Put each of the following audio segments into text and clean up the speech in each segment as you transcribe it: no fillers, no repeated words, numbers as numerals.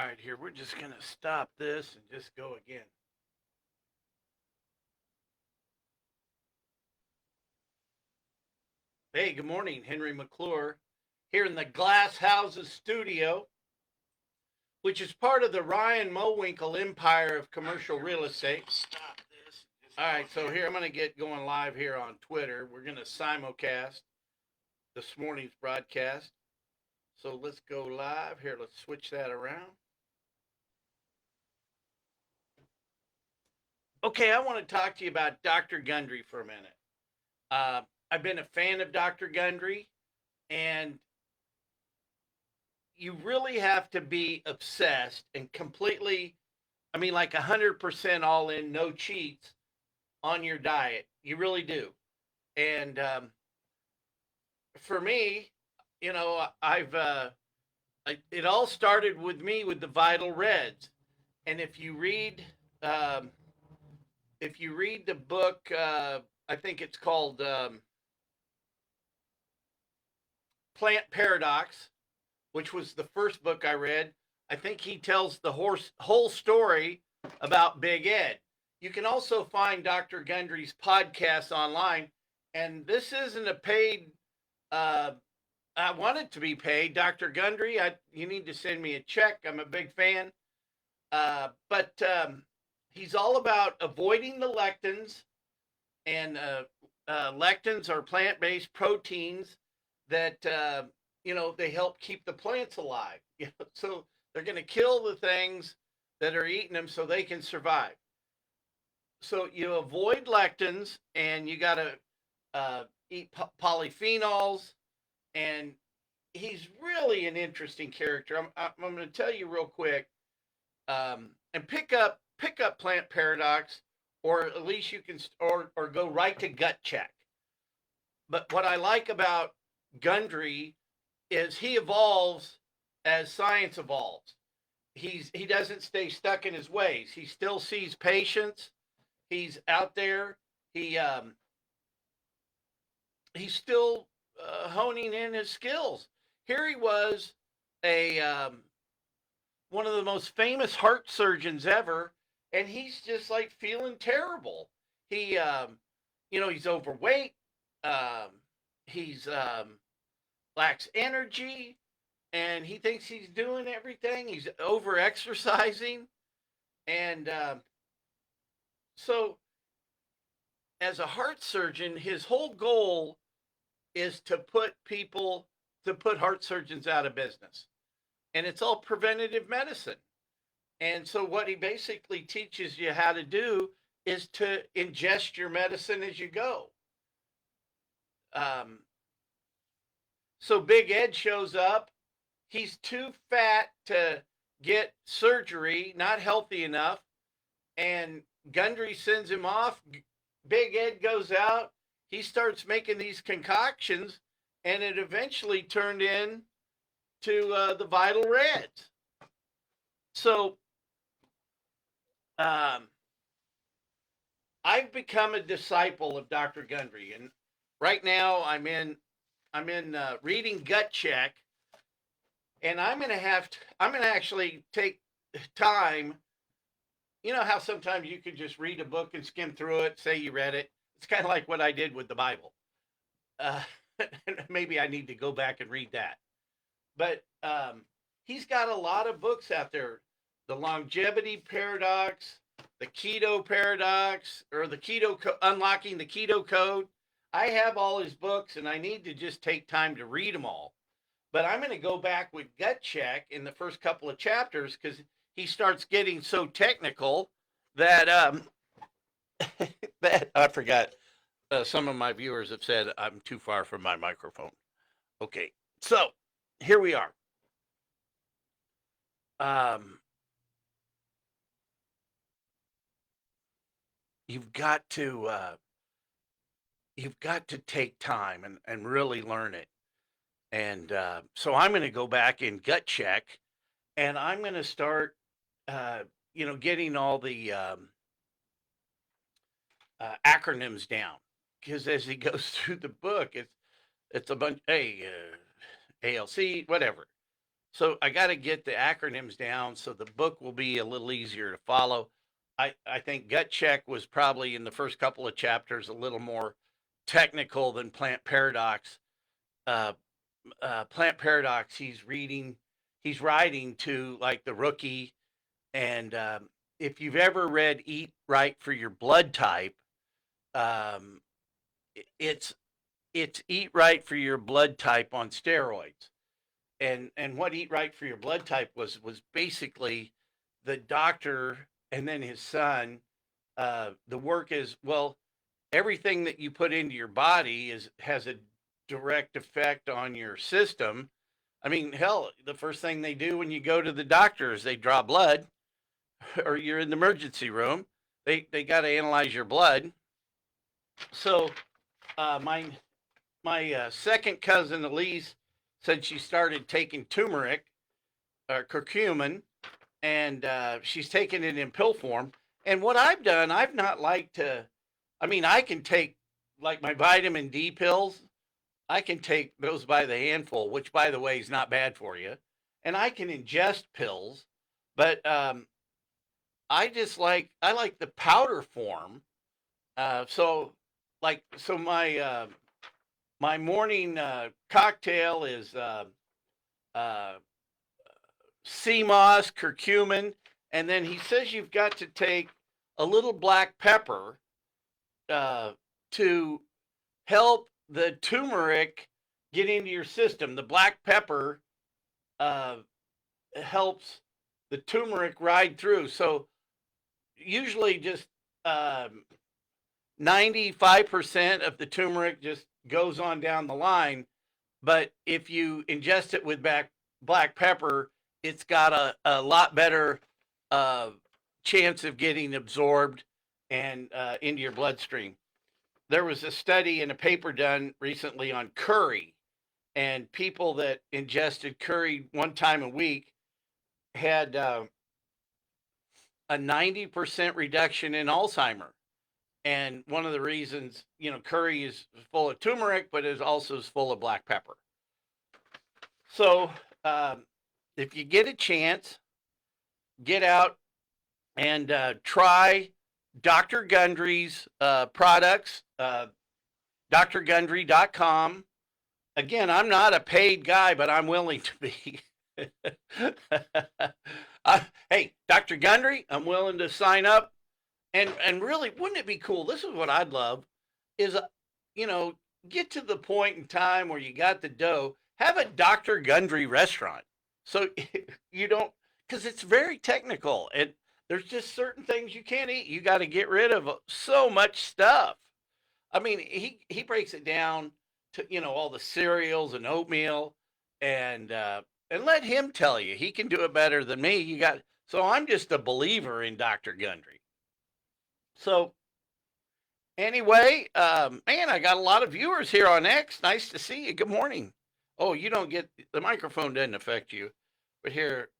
All right, here, we're just going to stop this and just go again. Hey, good morning. Henry McClure here in the Glass Houses studio, which is part of the Ryan Mowinkle empire of commercial real estate. All right, so here I'm going to get going live here on Twitter. We're going to simulcast this morning's broadcast. So let's go live. Here, let's switch that around. Okay, I want to talk to you about Dr. Gundry for a minute. I've been a fan of Dr. Gundry, and you really have to be obsessed and completely, like 100% all in, no cheats on your diet. You really do. And for me, it all started with me with the Vital Reds. And if you read the book, I think it's called Plant Paradox, which was the first book I read. I think he tells the whole story about Big Ed. You can also find Dr. Gundry's podcast online, and this isn't a paid. I want it to be paid, Dr. Gundry. You need to send me a check. I'm a big fan, but he's all about avoiding the lectins, and lectins are plant-based proteins that they help keep the plants alive. So they're going to kill the things that are eating them so they can survive. So you avoid lectins, and you got to eat polyphenols. And he's really an interesting character. I'm going to tell you real quick, and pick up Plant Paradox, or at least you can or go right to Gut Check. But what I like about Gundry is he evolves as science evolves. He doesn't stay stuck in his ways. He still sees patients. He's out there. He's still honing in his skills. Here he was, one of the most famous heart surgeons ever, and he's just like feeling terrible. He he's overweight. He's lacks energy, and he thinks he's doing everything. He's over exercising, and so as a heart surgeon, his whole goal is to put heart surgeons out of business, and it's all preventative medicine. And so what he basically teaches you how to do is to ingest your medicine as you go. So Big Ed shows up. He's too fat to get surgery, not healthy enough. And Gundry sends him off. Big Ed goes out. He starts making these concoctions, and it eventually turned in to the Vital Reds. So I've become a disciple of Dr. Gundry, and right now I'm in reading Gut Check, and I'm going to actually take time. You know how sometimes you can just read a book and skim through it, say you read it. It's kind of like what I did with the Bible. Maybe I need to go back and read that. But he's got a lot of books out there. The Longevity Paradox, the Keto Paradox, or Unlocking the Keto Code. I have all his books, and I need to just take time to read them all. But I'm going to go back with Gut Check in the first couple of chapters, because he starts getting so technical that that I forgot. Some of my viewers have said I'm too far from my microphone. Okay, so here we are. You've got to take time and really learn it. And so I'm going to go back in Gut Check, and I'm going to start, getting all the acronyms down, because as he goes through the book, it's a bunch, ALC, whatever. So I got to get the acronyms down so the book will be a little easier to follow. I think Gut Check was probably in the first couple of chapters a little more technical than Plant Paradox. Uh, Plant Paradox, he's writing to like the rookie. And if you've ever read Eat Right for Your Blood Type, um, it's Eat Right for Your Blood Type on steroids. And what Eat Right for Your Blood Type was basically the doctor and then his son. The work is, well, everything that you put into your body has a direct effect on your system. I mean, hell, the first thing they do when you go to the doctor is they draw blood, or you're in the emergency room. They got to analyze your blood. So my second cousin Elise said she started taking turmeric or curcumin, and she's taking it in pill form. And what I've done, I've not liked to. I mean, I can take like my vitamin D pills. I can take those by the handful, which, by the way, is not bad for you. And I can ingest pills, but I like the powder form. So my morning cocktail is uh, sea moss, curcumin, and then he says you've got to take a little black pepper uh, to help the turmeric get into your system. The black pepper uh, helps the turmeric ride through. So usually just 95% of the turmeric just goes on down the line. But if you ingest it with black pepper, it's got a lot better uh, chance of getting absorbed and into your bloodstream. There was a study in a paper done recently on curry, and people that ingested curry one time a week had a 90% reduction in Alzheimer. And one of the reasons, curry is full of turmeric, but it also is full of black pepper. So if you get a chance, get out and try Dr. Gundry's products, drgundry.com. Again, I'm not a paid guy, but I'm willing to be. Hey, Dr. Gundry, I'm willing to sign up. And really, wouldn't it be cool? This is what I'd love is, get to the point in time where you got the dough, have a Dr. Gundry restaurant. So you don't, because it's very technical. And there's just certain things you can't eat. You got to get rid of so much stuff. I mean, he breaks it down to, all the cereals and oatmeal, and let him tell you. He can do it better than me. So I'm just a believer in Dr. Gundry. So anyway, man, I got a lot of viewers here on X. Nice to see you. Good morning. Oh, you don't get the microphone doesn't affect you, but here.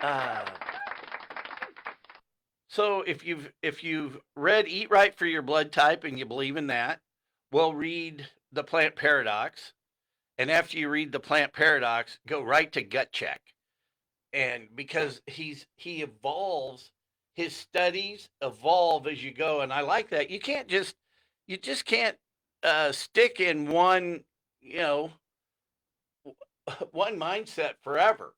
Uh, so if you've read Eat Right for Your Blood Type and you believe in that, well, read the Plant Paradox, and after you read the Plant Paradox, go right to Gut Check, and because he evolves. His studies evolve as you go, and I like that. You just can't stick in one, one mindset forever.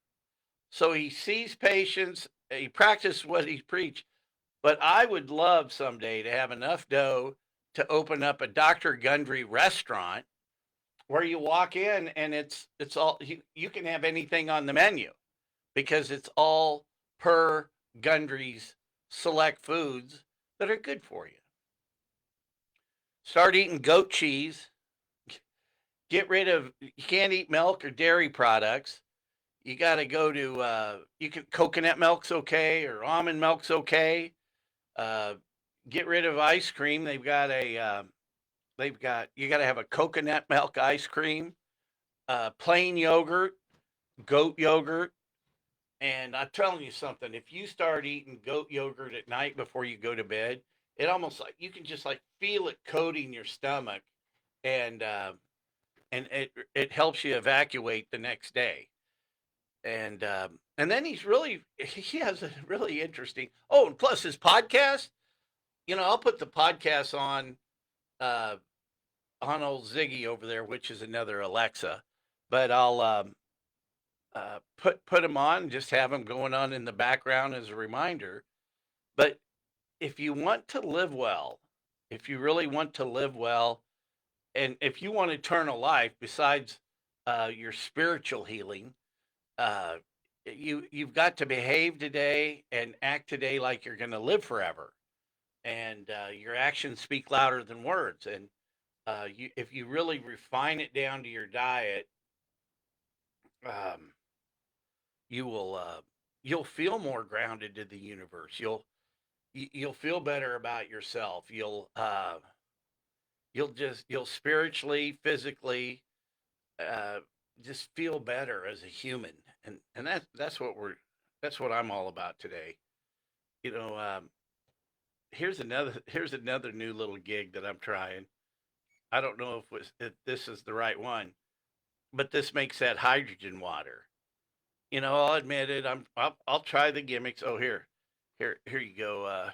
So he sees patients, he practices what he preached. But I would love someday to have enough dough to open up a Dr. Gundry restaurant where you walk in and it's all you can have anything on the menu because it's all per Gundry's select foods that are good for you. Start eating goat cheese. Get rid of, you can't eat milk or dairy products. You got to go to, coconut milk's okay or almond milk's okay. Get rid of ice cream. You got to have a coconut milk ice cream, plain yogurt, goat yogurt. And I'm telling you something, if you start eating goat yogurt at night before you go to bed, it almost like you can just like feel it coating your stomach. And and it helps you evacuate the next day. And then he has a really interesting. Oh, and plus his podcast. I'll put the podcast uh, on old Ziggy over there, which is another Alexa, but I'll put him on and just have him going on in the background as a reminder. But if you want to live well, if you really want to live well, and if you want eternal life, besides your spiritual healing, uh, you've got to behave today and act today like you're going to live forever, and your actions speak louder than words. And if you really refine it down to your diet, um, you'll feel more grounded to the universe. You'll feel better about yourself. You'll spiritually, physically, uh, just feel better as a human. And that's what I'm all about today. You know, here's another new little gig that I'm trying. I don't know if this is the right one, but this makes that hydrogen water. I'll admit it. I'll try the gimmicks. Oh, here you go.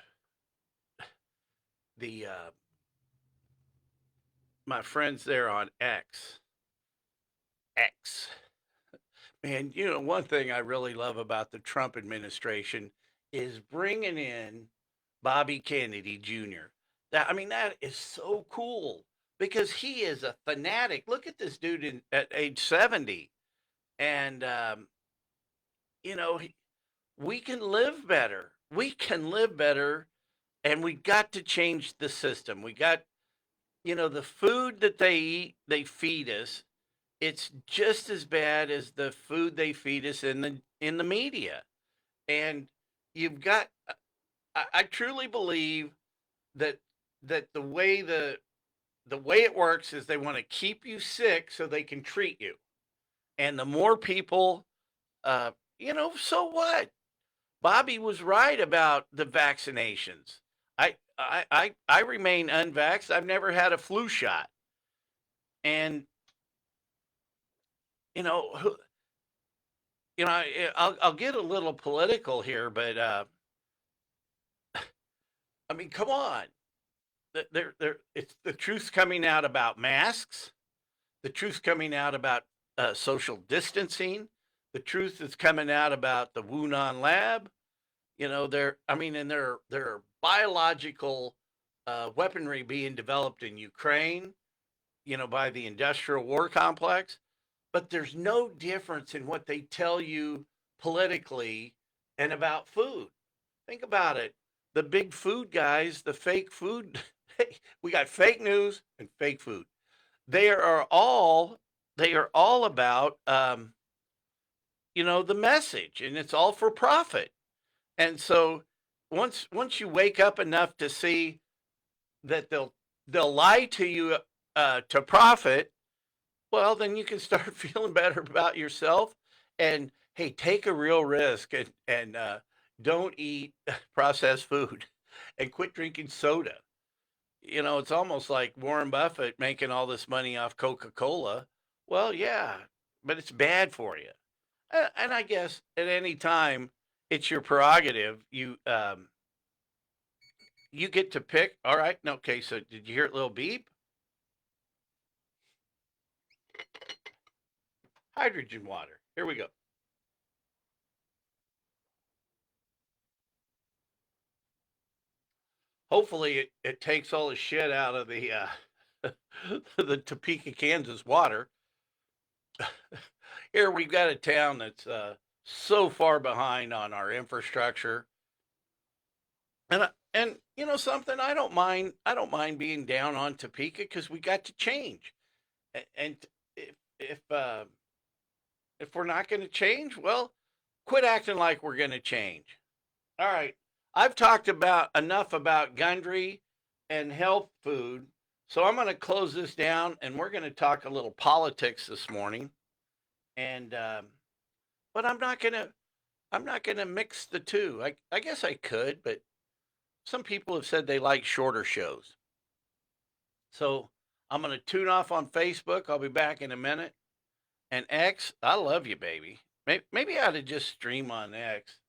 The My friends there on X. Man, one thing I really love about the Trump administration is bringing in Bobby Kennedy Jr. That is so cool because he is a fanatic. Look at this dude at age 70, and we can live better. We can live better, and we got to change the system. We got, the food that they eat, they feed us. It's just as bad as the food they feed us in the media. And you've got, I truly believe that the way it works is they want to keep you sick so they can treat you. And the more people, so what? Bobby was right about the vaccinations. I remain unvaxxed. I've never had a flu shot, and you know, I'll get a little political here, but come on. It's the truth's coming out about masks. The truth's coming out about social distancing. The truth is coming out about the Wuhan lab. There are biological weaponry being developed in Ukraine, by the industrial war complex. But there's no difference in what they tell you politically and about food. Think about it. The big food guys, the fake food, we got fake news and fake food. They are all about the message, and it's all for profit. And so once you wake up enough to see that they'll lie to you to profit, well, then you can start feeling better about yourself. And hey, take a real risk and don't eat processed food and quit drinking soda. It's almost like Warren Buffett making all this money off Coca-Cola. Well, yeah, but it's bad for you. And I guess at any time, it's your prerogative. You get to pick. All right. Okay. So did you hear it? Little beep. Hydrogen water. Here we go. Hopefully, it takes all the shit out of the the Topeka, Kansas water. Here we've got a town that's so far behind on our infrastructure, and something, I don't mind being down on Topeka because we got to change, and if uh, if we're not going to change, well, quit acting like we're going to change. All right, I've talked about enough about Gundry and health food, so I'm going to close this down, and we're going to talk a little politics this morning. And but I'm not gonna mix the two. I guess I could, but some people have said they like shorter shows. So I'm going to tune off on Facebook. I'll be back in a minute. And X, I love you, baby. Maybe I ought to just stream on X.